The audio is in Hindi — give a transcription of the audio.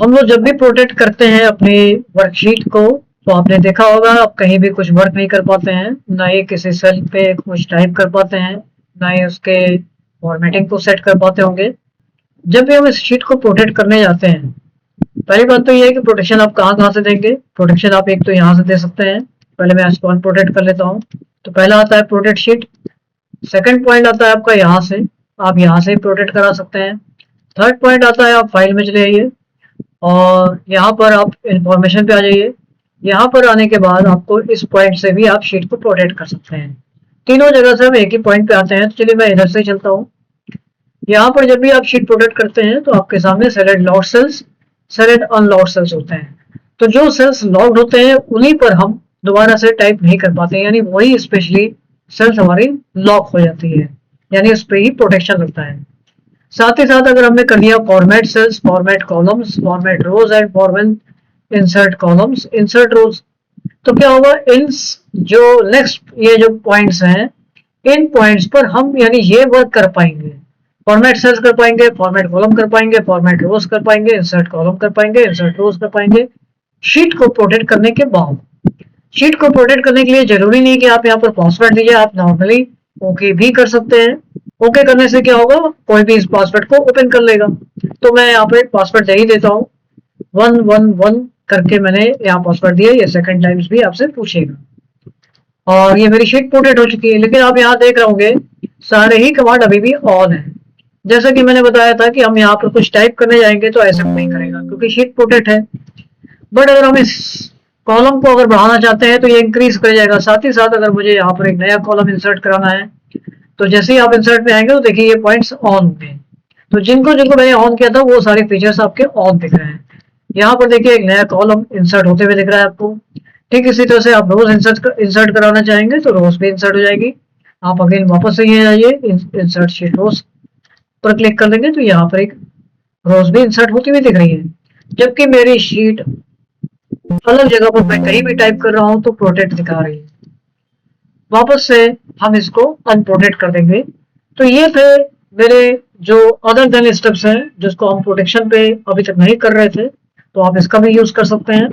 हम लोग जब भी प्रोटेक्ट करते हैं अपनी वर्कशीट को, तो आपने देखा होगा आप कहीं भी कुछ वर्क नहीं कर पाते हैं, ना ही किसी सेल पे कुछ टाइप कर पाते हैं, ना ही उसके फॉर्मेटिंग को सेट कर पाते होंगे। जब भी हम इस शीट को प्रोटेक्ट करने जाते हैं, पहली बात तो ये है कि प्रोटेक्शन आप कहाँ कहाँ से देंगे। प्रोटेक्शन आप एक तो यहाँ से दे सकते हैं। पहले मैं इसको अनप्रोटेक्ट कर लेता हूँ। तो पहला आता है प्रोटेक्ट शीट। सेकंड पॉइंट आता है आपका यहाँ से, आप यहाँ से प्रोटेक्ट करा सकते हैं। थर्ड पॉइंट आता है, आप फाइल में चले आइए और यहाँ पर आप इंफॉर्मेशन पे आ जाइए। यहाँ पर आने के बाद आपको इस पॉइंट से भी आप शीट को प्रोटेक्ट कर सकते हैं। तीनों जगह से हम एक ही पॉइंट पे आते हैं, तो चलिए मैं इधर से चलता हूँ। यहाँ पर जब भी आप शीट प्रोटेक्ट करते हैं तो आपके सामने select locked cells, select unlocked cells होते हैं। तो जो सेल्स लॉक्ड होते हैं उन्हीं पर हम दोबारा से टाइप नहीं कर पाते, यानी वही स्पेशली सेल्स हमारी लॉक हो जाती है, यानी उस पर ही प्रोटेक्शन लगता है। साथ ही साथ अगर हमने कर दिया format cells, format columns, format rows and format insert columns, insert rows, तो क्या होगा, इन जो नेक्स्ट ये जो पॉइंट्स हैं, इन पॉइंट्स पर हम यानी ये वर्क कर पाएंगे। फॉर्मेट सेल्स कर पाएंगे, फॉर्मेट कॉलम कर पाएंगे, फॉर्मेट रोज कर पाएंगे, इंसर्ट कॉलम कर पाएंगे, इंसर्ट रोज कर पाएंगे। शीट को प्रोटेक्ट करने के बाद, शीट को प्रोटेक्ट करने के लिए जरूरी नहीं कि आप यहाँ पर पासवर्ड दीजिए, आप नॉर्मली ओके भी कर सकते हैं। ओके करने से क्या होगा, कोई भी इस पासवर्ड को ओपन कर लेगा। तो मैं यहाँ पे पासवर्ड दे ही देता हूँ, 111 करके मैंने यहाँ पासवर्ड दिया। ये सेकंड टाइम्स भी आपसे पूछेगा और ये मेरी शीट प्रोटेक्ट हो चुकी है। लेकिन आप यहाँ देख रहे होंगे सारे ही कमांड अभी भी ऑन है। जैसा कि मैंने बताया था कि हम यहाँ पर कुछ टाइप करने जाएंगे तो ऐसा नहीं करेगा क्योंकि शीट प्रोटेक्ट है। बट अगर हम इस कॉलम को अगर बढ़ाना चाहते हैं तो ये इंक्रीज कर जाएगा। साथ ही साथ अगर मुझे यहाँ पर एक नया कॉलम इंसर्ट कराना है तो जैसे ही आप इंसर्ट में आएंगे तो देखिए ये पॉइंट्स ऑन होंगे। तो जिनको जिनको मैंने ऑन किया था वो सारे फीचर्स आपके ऑन दिख रहे हैं। यहाँ पर देखिए एक नया कॉलम इंसर्ट होते हुए दिख रहा है आपको। ठीक इसी तरह से आप रोज इंसर्ट कराना चाहेंगे तो रोज भी इंसर्ट हो जाएगी। आप अगेन वापस से ये आइए, इंसर्ट शीट रोज पर क्लिक कर देंगे तो यहाँ पर एक रोज भी इंसर्ट होती हुई दिख रही है। जबकि मेरी शीट अलग जगह पर मैं कहीं भी टाइप कर रहा हूं तो प्रोटेक्ट दिखा रही है। वापस से हम इसको अनप्रोटेक्ट कर देंगे। तो ये थे मेरे जो अदर देन स्टेप्स हैं जिसको हम प्रोटेक्शन पे अभी तक नहीं कर रहे थे, तो आप इसका भी यूज कर सकते हैं।